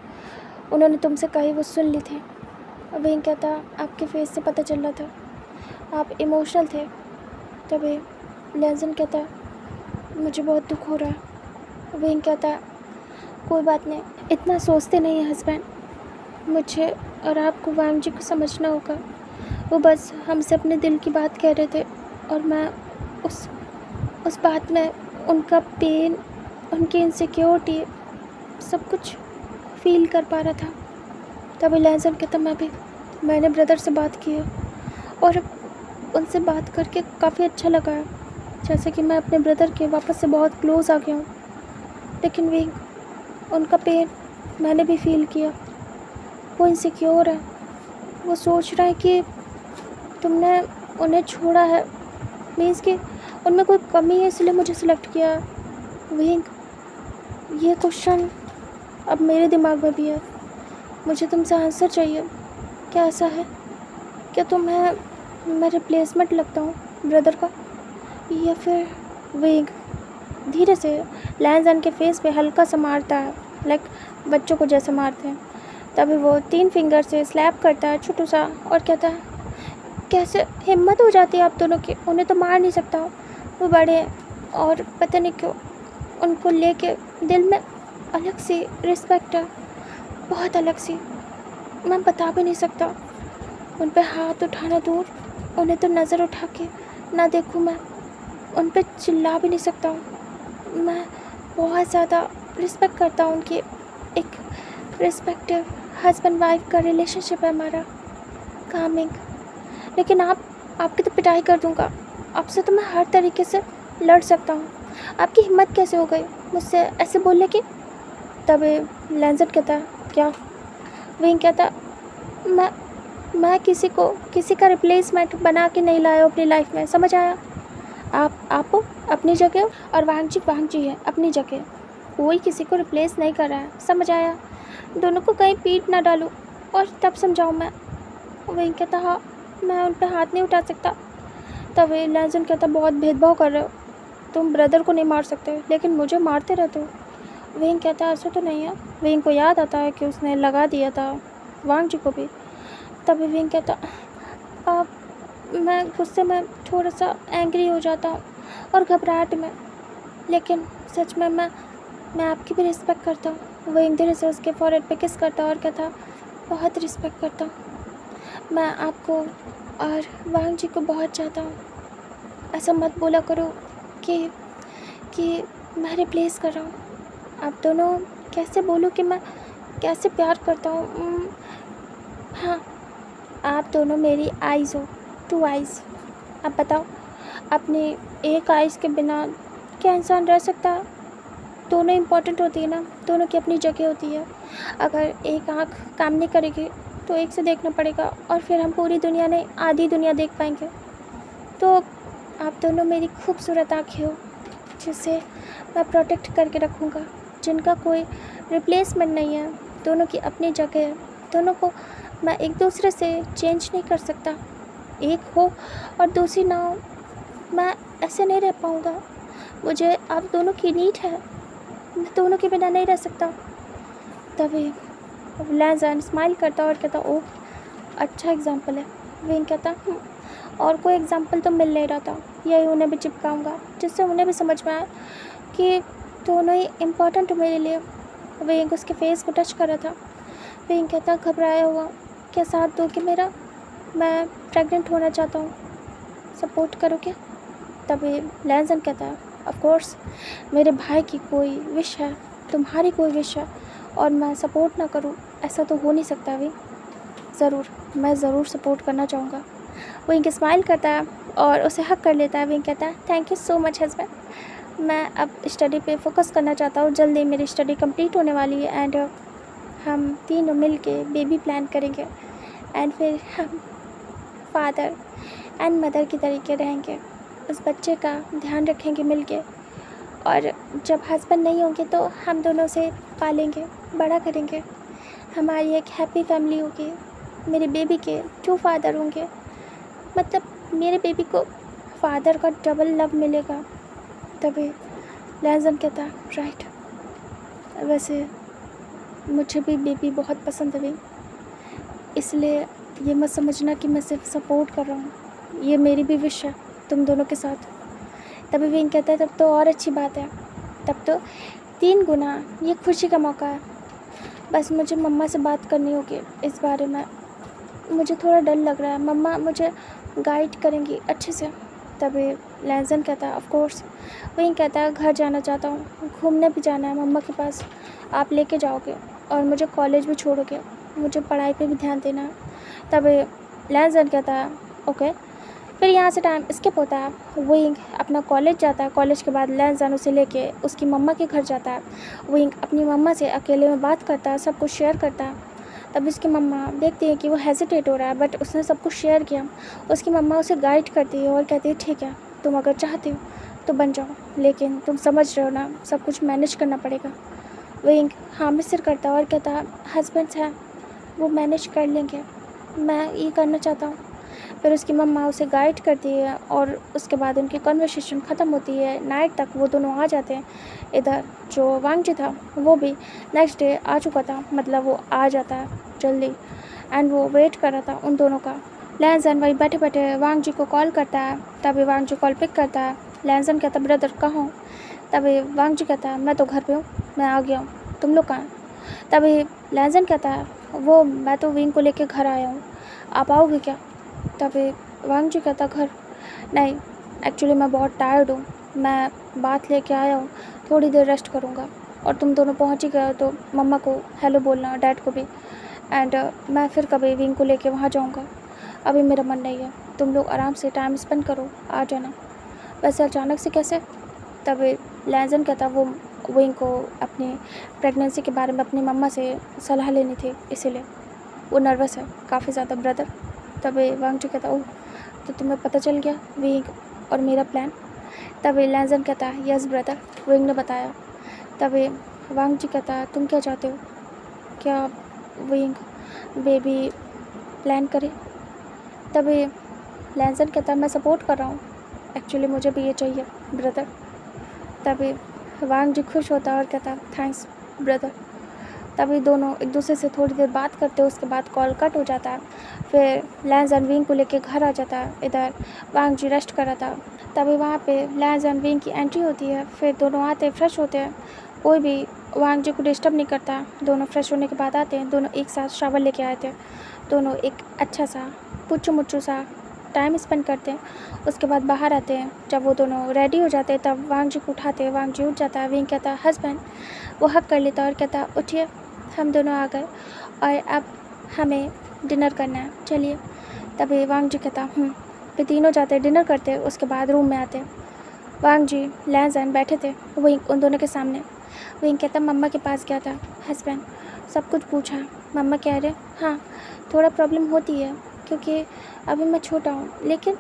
उन्होंने तुमसे कही वो सुन ली थी। विंग कहता आपके फेस से पता चल रहा था आप इमोशनल थे। तभी लैंसन कहता मुझे बहुत दुख हो रहा है। विंग कहता कोई बात नहीं, इतना सोचते नहीं है हस्बैंड, मुझे और आपको वांग जी को समझना होगा। वो बस हमसे अपने दिल की बात कह रहे थे और मैं उस बात में उनका पेन, उनकी इनसिक्योरिटी सब कुछ फील कर पा रहा था। तभी लैंसन कहता मैंने ब्रदर से बात की है और उनसे बात करके काफ़ी अच्छा लगा है, जैसे कि मैं अपने ब्रदर के वापस से बहुत क्लोज आ गया हूँ। लेकिन विंग, उनका पेन मैंने भी फील किया, वो इनसिक्योर है, वो सोच रहा है कि तुमने उन्हें छोड़ा है, मीन्स कि उनमें कोई कमी है इसलिए मुझे सिलेक्ट किया है। विंग, ये क्वेश्चन अब मेरे दिमाग में भी है, मुझे तुमसे आंसर चाहिए। क्या ऐसा है, क्या तुम्हें मैं रिप्लेसमेंट लगता हूँ ब्रदर का, या फिर विंग धीरे से लैंसन के फेस पे हल्का सा मारता है, लाइक बच्चों को जैसे मारते हैं। तभी वो 3 फिंगर से स्लैप करता है छोटू सा और कहता है कैसे हिम्मत हो जाती है आप दोनों की, उन्हें तो मार नहीं सकता, वो बड़े हैं और पता नहीं क्यों उनको लेके दिल में अलग सी रिस्पेक्ट है, बहुत अलग सी, मैं बता भी नहीं सकता। उन पे हाथ उठाना दूर, उन्हें तो नज़र उठा के ना देखूँ मैं, उन पे चिल्ला भी नहीं सकता हूँ। मैं बहुत ज़्यादा रिस्पेक्ट करता हूँ उनकी, एक रिस्पेक्टिव हस्बैंड वाइफ का रिलेशनशिप है हमारा, कामिंग। लेकिन आपकी तो पिटाई कर दूँगा, आपसे तो मैं हर तरीके से लड़ सकता हूँ, आपकी हिम्मत कैसे हो गई मुझसे ऐसे बोलने की। तभी लैंसन कहता क्या। विंग कहता मैं किसी का रिप्लेसमेंट बना के नहीं लाया अपनी लाइफ में, समझ आया। आप अपनी जगह और वांग जी है अपनी जगह, कोई किसी को रिप्लेस नहीं कर रहा है, समझ आया। दोनों को कहीं पीट ना डालूं और तब समझाऊँ मैं। विंग कहता हाँ, मैं उन पर हाथ नहीं उठा सकता। तभी लैंसन कहता बहुत भेदभाव कर रहे हो, तुम ब्रदर को नहीं मार सकते लेकिन मुझे मारते रहते हो। विंग कहता ऐसा तो नहीं है। विंग को याद आता है कि उसने लगा दिया था वांग जी को भी। तभी विंग कहता मैं गुस्से में थोड़ा सा एंग्री हो जाता हूँ और घबराहट में, लेकिन सच में मैं आपकी भी रिस्पेक्ट करता हूँ। विंग धीरे से उसके फॉरहेड पे किस करता और कहता बहुत रिस्पेक्ट करता हूँ, मैं आपको और वांग जी को बहुत चाहता हूँ। ऐसा मत बोला करो कि मैं रिप्लेस कर रहा हूँ, आप दोनों कैसे बोलो कि मैं कैसे प्यार करता हूँ। हाँ, आप दोनों मेरी आइज़ हो, 2 आइज़। आप बताओ, अपने एक आइज़ के बिना क्या इंसान रह सकता है। दोनों इम्पॉर्टेंट होती है ना, दोनों की अपनी जगह होती है। अगर एक आँख काम नहीं करेगी तो एक से देखना पड़ेगा और फिर हम पूरी दुनिया नहीं आधी दुनिया देख पाएंगे। तो आप दोनों मेरी खूबसूरत आँखें हो जिसे मैं प्रोटेक्ट करके रखूँगा, जिनका कोई रिप्लेसमेंट नहीं है, दोनों की अपनी जगह है, दोनों को मैं एक दूसरे से चेंज नहीं कर सकता। एक हो और दूसरी ना हो, मैं ऐसे नहीं रह पाऊँगा। मुझे आप दोनों की नीड है, मैं दोनों के बिना नहीं रह सकता। तभी लैंसन स्माइल करता और कहता ओह अच्छा एग्जाम्पल है। विंग कहता और कोई एग्जाम्पल तो मिल नहीं रहा था, यही उन्हें भी चिपकाऊँगा जिससे उन्हें भी समझ में आए कि दोनों ही इम्पोर्टेंट हो मेरे लिए। विंग उसके फेस को टच कर रहा था। विंग कहता घबराया हुआ, क्या साथ दोगे मेरा? मैं प्रेग्नेंट होना चाहता हूँ, सपोर्ट करोगे? तभी लैंसन कहता है ऑफ कोर्स, मेरे भाई की कोई विश है, तुम्हारी कोई विश है और मैं सपोर्ट ना करूँ, ऐसा तो हो नहीं सकता। विंग ज़रूर, मैं ज़रूर सपोर्ट करना चाहूँगा। विंग स्माइल करता है और उसे हक कर लेता है। विंग कहता है thank you so much husband, मैं अब स्टडी पे फोकस करना चाहता हूँ, जल्दी मेरी स्टडी कंप्लीट होने वाली है एंड हम तीनों मिल के बेबी प्लान करेंगे एंड फिर हम फादर एंड मदर की तरीके रहेंगे, उस बच्चे का ध्यान रखेंगे मिल के, और जब हस्बैंड नहीं होंगे तो हम दोनों से पालेंगे, बड़ा करेंगे, हमारी एक हैप्पी फैमिली होगी, मेरे बेबी के 2 फादर होंगे, मतलब मेरे बेबी को फादर का डबल लव मिलेगा। तभी लैंसन कहता राइट, वैसे मुझे भी बेबी बहुत पसंद है, इसलिए ये मत समझना कि मैं सिर्फ सपोर्ट कर रहा हूँ, ये मेरी भी विश है तुम दोनों के साथ। तभी विंग कहता है तब तो और अच्छी बात है, तब तो 3 गुना ये खुशी का मौका है। बस मुझे मम्मा से बात करनी होगी इस बारे में, मुझे थोड़ा डर लग रहा है, मम्मा मुझे गाइड करेंगी अच्छे से। तभी लैंसन कहता है ऑफ कोर्स। विंग कहता है घर जाना चाहता हूँ, घूमने भी जाना है मम्मा के पास, आप लेके जाओगे और मुझे कॉलेज भी छोड़ोगे, मुझे पढ़ाई पे भी ध्यान देना है। तभी लैंसन कहता है ओके। फिर यहाँ से टाइम स्किप होता है, विंग अपना कॉलेज जाता है, कॉलेज के बाद लैंसन उसे लेके उसकी मम्मा के घर जाता है। विंग अपनी मम्मा से अकेले में बात करता है, सब कुछ शेयर करता है। तब उसकी मम्मा देखती है कि वो हेजिटेट हो रहा है, बट उसने सब कुछ शेयर किया। उसकी मम्मा उसे गाइड करती है और कहती है ठीक है, तुम अगर चाहती हो तो बन जाओ, लेकिन तुम समझ रहे हो ना, सब कुछ मैनेज करना पड़ेगा। विंग हाँ में सिर करता है और कहता है हस्बैंड्स हैं, वो मैनेज कर लेंगे, मैं ये करना चाहता हूँ। फिर उसकी मम्मा उसे गाइड करती है और उसके बाद उनकी कन्वर्सेशन ख़त्म होती है। नाइट तक वो दोनों आ जाते हैं। इधर जो वांगजी था वो भी नेक्स्ट डे आ चुका था, मतलब वो आ जाता है जल्दी, एंड वो वेट कर रहा था उन दोनों का। लैंसन वही बैठे बैठे वांगजी को कॉल करता है। तभी वांगजी कॉल पिक करता है। लैंसन कहता ब्रदर कहाँ हो? तभी वांगजी कहता है मैं तो घर पे हूँ, मैं आ गया हूँ, तुम लोग कहाँ हैं? तभी लैंसन कहता है वो मैं तो विंग को लेके घर आया हूँ, आप आओगे क्या? तभी वांगजी कहता घर नहीं, एक्चुअली मैं बहुत टायर्ड हूँ, मैं बात लेके आया हूँ, थोड़ी देर रेस्ट करूँगा, और तुम दोनों पहुँच ही गए हो तो मम्मा को हेलो बोलना, डैड को भी, एंड मैं फिर कभी विंग को लेके वहाँ जाऊँगा, अभी मेरा मन नहीं है, तुम लोग आराम से टाइम स्पेंड करो, आ जाना। वैसे अचानक से कैसे? तभी लैंसन कहता वो विंग को अपनी प्रेगनेंसी के बारे में अपनी मम्मा से सलाह लेनी थी, इसीलिए वो नर्वस है काफ़ी ज़्यादा ब्रदर। तभी वांगजी कहता ओह, तो तुम्हें पता चल गया विंग और मेरा प्लान? तभी लैंसन कहता है यस ब्रदर, विंग ने बताया। तभी वांगजी कहता है तुम क्या चाहते हो, क्या विंग बेबी प्लान करे? तभी लैंसन कहता है मैं सपोर्ट कर रहा हूँ, एक्चुअली मुझे भी ये चाहिए ब्रदर। तभी वांगजी खुश होता है और कहता है थैंक्स ब्रदर। तभी दोनों एक दूसरे से थोड़ी देर बात करते हैं, उसके बाद कॉल कट हो जाता है। फिर लैंसन विंग को लेके घर आ जाता है। इधर वांगजी रेस्ट कर रहा था। तभी वहाँ पे लैंसन विंग की एंट्री होती है। फिर दोनों आते हैं, फ्रेश होते हैं, कोई भी वांगजी को डिस्टर्ब नहीं करता। दोनों फ्रेश होने के बाद आते हैं, दोनों एक साथ शावर लेके आए थे। दोनों एक अच्छा सा पुच्चू मुच्चू सा टाइम स्पेंड करते हैं। उसके बाद बाहर आते हैं। जब वो दोनों रेडी हो जाते हैं तब वांगजी को उठाते हैं। वांगजी उठ जाता है। विंग कहता है हस्बैंड, वो हक कर लेता है और कहता है उठिए, हम दोनों आ गए और अब हमें डिनर करना है, चलिए। तभी वांगजी कहता फिर तीनों जाते डिनर करते। उसके बाद रूम में आते। वांगजी लैंसन बैठे थे विंग उन दोनों के सामने। विंग कहता मम्मा के पास गया था हस्बैंड, सब कुछ पूछा, मम्मा कह रहे हाँ थोड़ा प्रॉब्लम होती है क्योंकि अभी मैं छोटा हूँ, लेकिन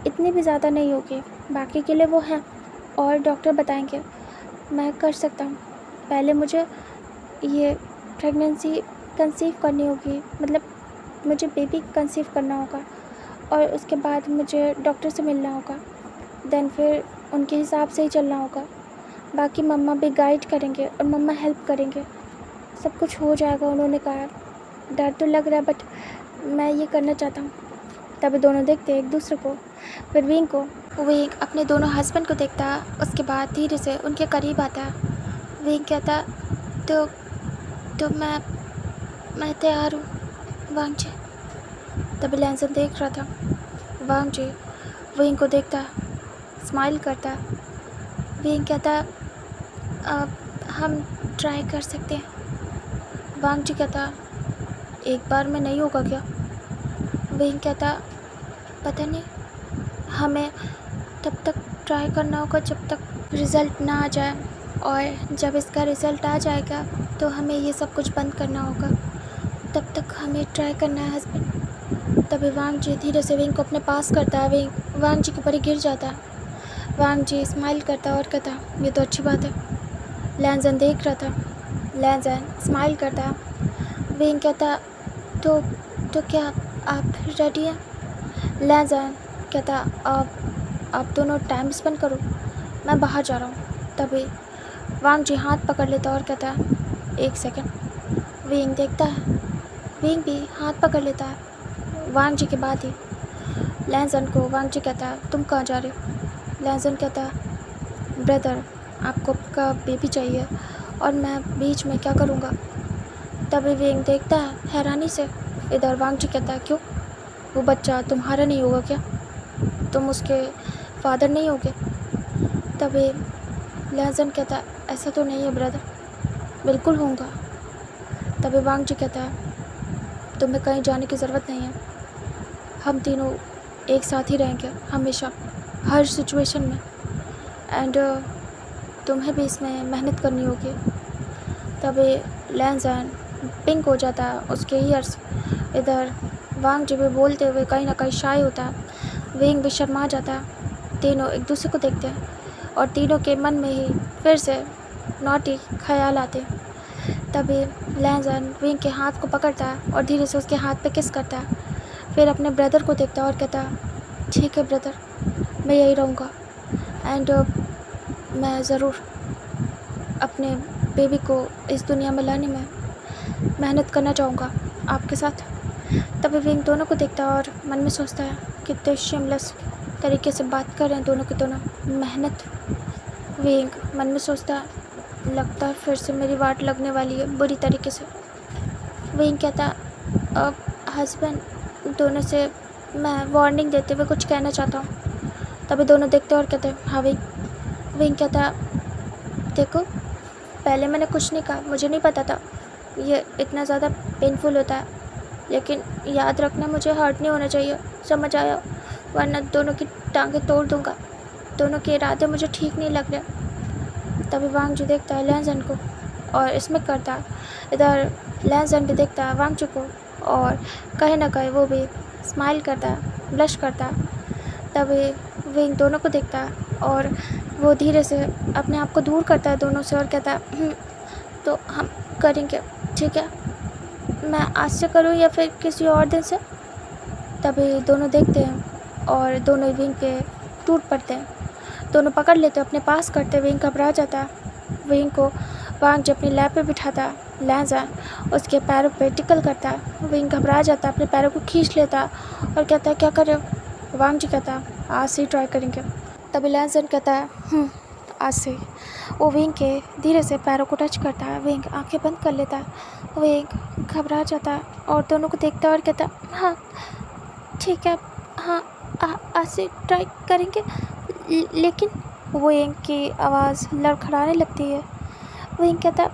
इतनी भी ज़्यादा नहीं होगी, बाकी के लिए वो हैं और डॉक्टर बताएंगे मैं कर सकता हूँ। पहले मुझे ये प्रेगनेंसी कंसीव करनी होगी, मतलब मुझे बेबी कंसीव करना होगा और उसके बाद मुझे डॉक्टर से मिलना होगा, देन फिर उनके हिसाब से ही चलना होगा। बाकी मम्मा भी गाइड करेंगे और मम्मा हेल्प करेंगे, सब कुछ हो जाएगा। उन्होंने कहा डर तो लग रहा है बट मैं ये करना चाहता हूँ। तभी दोनों देखते हैं एक दूसरे को। फिर विंग अपने दोनों हस्बैंड को देखता है। उसके बाद धीरे से उनके करीब आता है विंग कहता, तो मैं तैयार हूँ वांग जी। तभी लैंसन देख रहा था। वांग जी विंग को देखता, स्माइल करता। विंग कहता, अब हम ट्राई कर सकते हैं। वांग जी कहता, एक बार में नहीं होगा क्या? विंग कहता, पता नहीं, हमें तब तक ट्राई करना होगा जब तक रिज़ल्ट ना आ जाए, और जब इसका रिज़ल्ट आ जाएगा तो हमें ये सब कुछ बंद करना होगा। तब तक हमें ट्राई करना है हस्बैंड। तभी वांग जी धीरे से विंग को अपने पास करता है। विंग वांग जी के ऊपर ही गिर जाता है। वांग जी स्माइल करता और कहता, ये तो अच्छी बात है। लैंसन देख रहा था। लैंसन स्माइल करता। विंग कहता, तो क्या आप रेडी हैं? लैंसन कहता, आप दोनों टाइम स्पेंड करो, मैं बाहर जा रहा हूँ। तभी वांग जी हाथ पकड़ लेता और कहता, एक सेकंड। विंग देखता है। विंग भी हाथ पकड़ लेता है। वांग जी के बाद ही लैंसन को वांग जी कहता, तुम कहाँ जा रहे हो? लैंसन कहता, ब्रदर, आपको आपका बेबी चाहिए और मैं बीच में क्या करूँगा? तभी विंग देखता है हैरानी से। इधर वांग जी कहता है, क्यों? वो बच्चा तुम्हारा नहीं होगा क्या? तुम उसके फादर नहीं होगे? तभी लैंसन कहता, ऐसा तो नहीं है ब्रदर, बिल्कुल होऊंगा। तभी वांग जी कहता है, तुम्हें कहीं जाने की ज़रूरत नहीं है, हम तीनों एक साथ ही रहेंगे हमेशा, हर सिचुएशन में, एंड तुम्हें भी इसमें मेहनत करनी होगी। तभी लैंसन पिंक हो जाता है, उसके ईयर्स। इधर वांग जी भी बोलते हुए कहीं ना कहीं शाय होता है। विंग भी शर्मा जाता है। तीनों एक दूसरे को देखते हैं और तीनों के मन में ही फिर से नॉटी ख्याल आते हैं। तभी लैंसन विंग के हाथ को पकड़ता है और धीरे से उसके हाथ पे किस करता है। फिर अपने ब्रदर को देखता है और कहता है, ठीक है ब्रदर, मैं यही रहूँगा, एंड मैं ज़रूर अपने बेबी को इस दुनिया में लाने में मेहनत करना चाहूँगा आपके साथ। तभी विंग दोनों को देखता है और मन में सोचता है, कितने शेमलेस तरीके से बात कर रहे हैं दोनों के दोनों, मेहनत। विंग मन में सोचता है, लगता है फिर से मेरी वाट लगने वाली है बुरी तरीके से। विंग कहता, अब हस्बैंड, दोनों से मैं वार्निंग देते हुए कुछ कहना चाहता हूँ। तभी दोनों देखते और कहते, हाँ विंग। विंग कहता, देखो, पहले मैंने कुछ नहीं कहा, मुझे नहीं पता था ये इतना ज़्यादा पेनफुल होता है, लेकिन याद रखना मुझे हर्ट नहीं होना चाहिए, समझ आया? वरना दोनों की टांगें तोड़ दूँगा। दोनों के इरादे मुझे ठीक नहीं लग रहे। तभी वांग जी देखता है लैंसन को और इसमें करता है। इधर लैंसन भी देखता है वांग जी को और कहीं ना कहीं वो भी स्माइल करता है, ब्लश करता है। तभी विंग दोनों को देखता है और वो धीरे से अपने आप को दूर करता है दोनों से और कहता है, तो हम करेंगे, ठीक है, मैं आज से करूँ या फिर किसी और दिन से? तभी दोनों देखते हैं और दोनों विंग पे टूट पड़ते हैं। दोनों पकड़ लेते हैं, अपने पास करते। विंग घबरा जाता है। विंग को वांग जी अपनी लैब पे बिठाता है। लैंसन उसके पैरों पे टिकल करता है। विंग घबरा जाता है, अपने पैरों को खींच लेता है और कहता है, क्या कर रहे हो? वांग जी कहता है, आज से ही ट्राई करेंगे। तभी लैंसन कहता है, आज से। वो विंग के धीरे से पैरों को टच करता है। विंग आंखें बंद कर लेता है। विंग घबरा जाता है और दोनों को देखता है और कहता है, हाँ ठीक है, हाँ आज से ट्राई करेंगे। लेकिन विंग की आवाज़ लड़खड़ाने लगती है। विंग कहता है,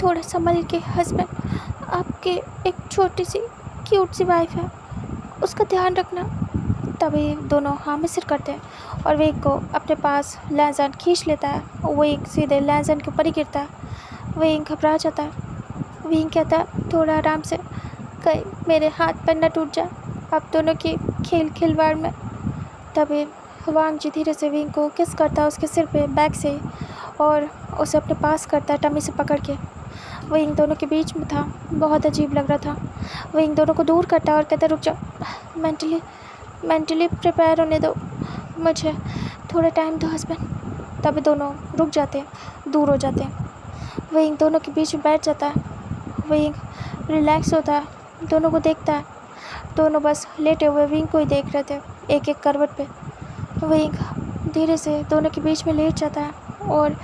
थोड़ा संभल के हस्बैंड, आपके एक छोटी सी क्यूट सी वाइफ है, उसका ध्यान रखना। तभी दोनों हाँ में सिर करते हैं और विंग को अपने पास लैंसन खींच लेता है। विंग सीधे लैंसन के ऊपर ही गिरता है। विंग घबरा जाता है। विंग कहता है, थोड़ा आराम से, कहीं मेरे हाथ पैर न टूट जाए आप दोनों की खेल खिलवाड़ में। तभी वांग जी धीरे से विंग को किस करता है उसके सिर पे बैक से और उसे अपने पास करता है टमी से पकड़ के। विंग दोनों के बीच में था, बहुत अजीब लग रहा था। विंग दोनों को दूर करता है और कहता है, रुक जाओ, मेंटली प्रिपेयर होने दो, मुझे थोड़ा टाइम दो हस्बैंड। तभी दोनों रुक जाते हैं, दूर हो जाते हैं। विंग दोनों के बीच में बैठ जाता है। विंग रिलैक्स होता है, दोनों को देखता है। दोनों बस लेटे हुए विंग को ही देख रहे थे, एक एक करवट पे। विंग धीरे से दोनों के बीच में लेट जाता है और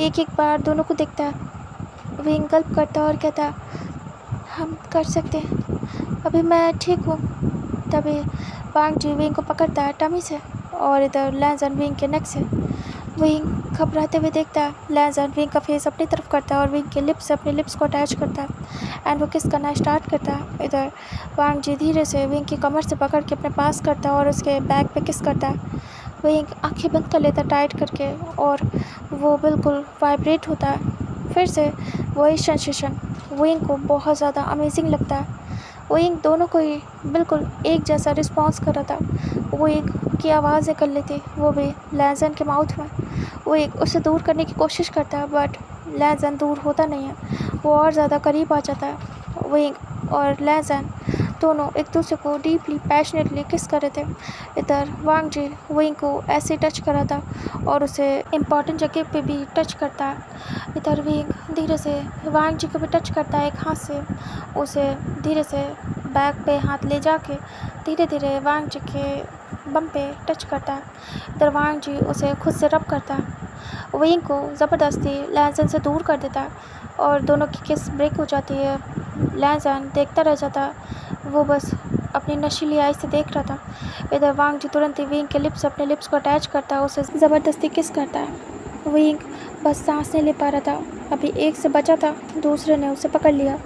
एक एक बार दोनों को देखता है। विंग गल्प करता और कहता है, हम कर सकते हैं, अभी मैं ठीक हूँ। तभी वांग जी विंग को पकड़ता है टमी से और इधर लैंजन विंग के नेक से। विंग घबराते हुए देखता है। लैंजन विंग का फेस अपनी तरफ करता है और विंग के लिप्स से अपने लिप्स को अटैच करता है एंड वो किस करना स्टार्ट करता है। इधर वांग जी धीरे से विंग की कमर से पकड़ के अपने पास करता है और उसके बैक पे किस करता है। विंग आंखें बंद कर लेता टाइट करके और वो बिल्कुल वाइब्रेट होता है फिर से वही सेंसेशन। विंग को बहुत ज़्यादा अमेजिंग लगता है। विंग दोनों को ही बिल्कुल एक जैसा रिस्पॉन्स कर रहा था। विंग की आवाज़ निकल लेती, वो भी लैंजन के माउथ में। विंग उसे दूर करने की कोशिश करता है बट लैंजन दूर होता नहीं है, वो और ज़्यादा करीब आ जाता है। विंग और लैंजन दोनों एक दूसरे को डीपली पैशनेटली किस कर रहे थे। इधर वांग जी विंग को ऐसे टच करा था और उसे इम्पॉर्टेंट जगह पे भी टच करता है। इधर विंग धीरे से वांग जी को भी टच करता है एक हाथ से, उसे धीरे से बैक पे हाथ ले जाके धीरे धीरे वांग जी के बम पे टच करता है। इधर वांग जी उसे खुद से रब करता है। विंग को ज़बरदस्ती लैंजन से दूर कर देता है और दोनों की किस ब्रेक हो जाती है। लैंजन देखता रह जाता है, वो बस अपनी नशीली आई से देख रहा था। इधर वांग जी तुरंत ही विंग के लिप्स अपने लिप्स को अटैच करता है, उसे ज़बरदस्ती किस करता है। विंग बस सांस नहीं ले पा रहा था, अभी एक से बचा था, दूसरे ने उसे पकड़ लिया।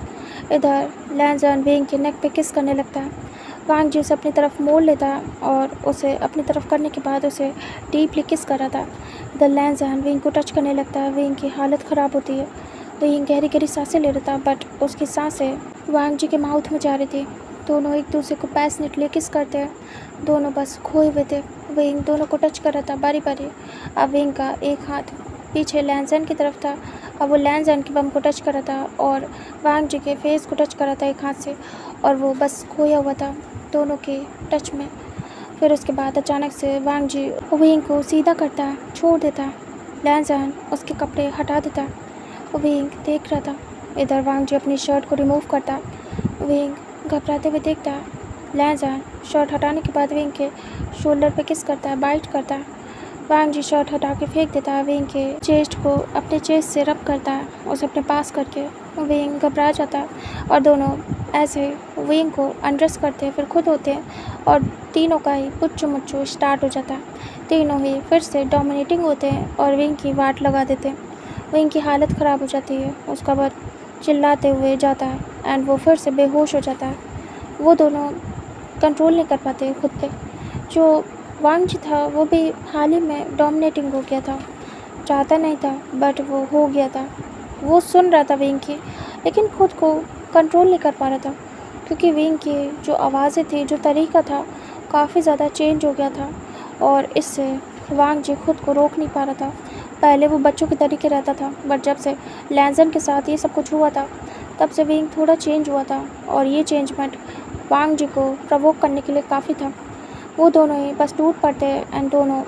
इधर लैंजन विंग के नेक पे किस करने लगता है। वांग जी उसे अपनी तरफ मोड़ लेता है और उसे अपनी तरफ करने के बाद उसे डीपली किस कर रहा था। इधर लैंजन विंग को टच करने लगता है, विंग की हालत ख़राब होती है। विंग गहरी गहरी सांसें ले रहा था बट उसकी सांसें वांग जी के माउथ में जा रही थी। दोनों एक दूसरे को पैशनेटली किस करते हैं, दोनों बस खोए हुए थे। विंग दोनों को टच कर रहा था बारी बारी। अब विंग का एक हाथ पीछे लैंजन की तरफ था, अब वो लैंजन के बम को टच कर रहा था और वांग जी के फेस को टच कर रहा था एक हाथ से और वो बस खोया हुआ था दोनों के टच में। फिर उसके बाद अचानक से वांग जी विंग को सीधा करता है, छोड़ देता है। लैंजन उसके कपड़े हटा देता है। विंग देख रहा था। इधर वांग जी अपनी शर्ट को रिमूव करता है। विंग घबराते हुए देखता है। लैंजन शर्ट हटाने के बाद विंग के शोल्डर पे किस करता है, बाइट करता है। वांग जी शर्ट हटा के फेंक देता है, विंग के चेस्ट को अपने चेस्ट से रब करता है उसे अपने पास करके। विंग घबरा जाता है और दोनों ऐसे विंग को अंडरस करते हैं, फिर खुद होते हैं और तीनों का ही पुच्चू मुच्चू स्टार्ट हो जाता है। तीनों ही फिर से डोमिनेटिंग होते हैं और विंग की वाट लगा देते हैं। विंग की हालत ख़राब हो जाती है, उसका बाद चिल्लाते हुए जाता है एंड वो फिर से बेहोश हो जाता है। वो दोनों कंट्रोल नहीं कर पाते खुद पे। जो वांग जी था वो भी हाल ही में डोमिनेटिंग हो गया था, चाहता नहीं था बट वो हो गया था। वो सुन रहा था विंग की लेकिन खुद को कंट्रोल नहीं कर पा रहा था क्योंकि विंग की जो आवाज़ें थी, जो तरीका था, काफ़ी ज़्यादा चेंज हो गया था और इससे वांग जी खुद को रोक नहीं पा रहा था। पहले वो बच्चों के तरीके रहता था बट जब से लैंजन के साथ ये सब कुछ हुआ था तब से विंग थोड़ा चेंज हुआ था और ये चेंजमेंट वांग जी को प्रवोक करने के लिए काफ़ी था। वो दोनों ही बस टूट पड़ते एंड दोनों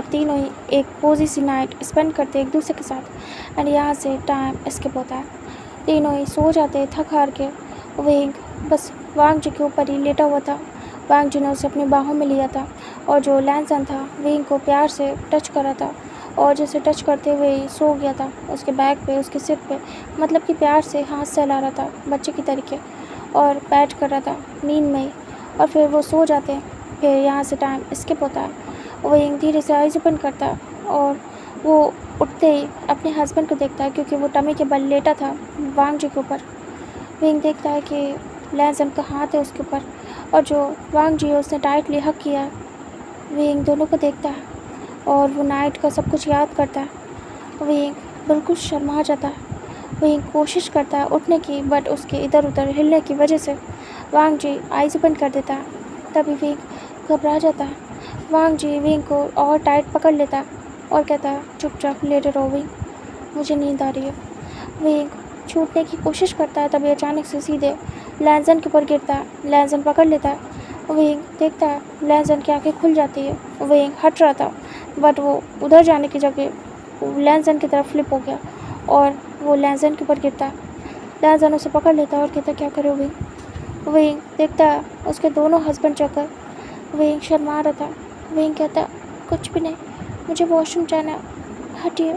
तीनों ही एक कोजी सी नाइट स्पेंड करते एक दूसरे के साथ एंड यहाँ से टाइम स्किप होता है। तीनों ही सो जाते थक हार के। विंग बस वांग जी के ऊपर ही लेटा हुआ था। वांग जी ने उसे अपनी बाहों में लिया था और जो लैंसन था विंग को प्यार से टच करा था और जैसे टच करते हुए ही सो गया था उसके बैक पे, उसके सिर पे, मतलब कि प्यार से हाथ सहला रहा था बच्चे की तरीके और पैट कर रहा था नींद में ही और फिर वो सो जाते हैं। फिर यहाँ से टाइम स्किप होता है। विंग धीरे से आइज़ ओपन करता है और वो उठते ही अपने हस्बैंड को देखता है क्योंकि वो टमी के बल लेटा था वांग जी के ऊपर। विंग देखता है कि लैंसन का हाथ है उसके ऊपर और जो वांग जी है उसने टाइटली हक किया है। विंग दोनों को देखता है और वो नाइट का सब कुछ याद करता है। विंग बिल्कुल शर्मा जाता है। विंग कोशिश करता है उठने की बट उसके इधर उधर हिलने की वजह से वांग जी आइज़ ओपन कर देता है। तभी विंग घबरा जाता है। वांग जी विंग को और टाइट पकड़ लेता है और कहता है, चुपचाप लेटे रहो विंग, मुझे नींद आ रही है। विंग छूटने की कोशिश करता है तभी अचानक से सीधे लैंसन के ऊपर गिरता है। लैंसन पकड़ लेता है। विंग देखता है लैंसन की आंखें खुल जाती है। विंग हट रहा था बट वो उधर जाने की जगह लैंसन की तरफ फ्लिप हो गया और वो लैंसन के ऊपर गिरता है। लैंसन उसे पकड़ लेता है और कहता, क्या करे विंग। विंग देखता है उसके दोनों हस्बैंड चक्कर। विंग शर्मा रहा था। विंग कहता, कुछ भी नहीं, मुझे वॉशरूम जाना है, हटिए।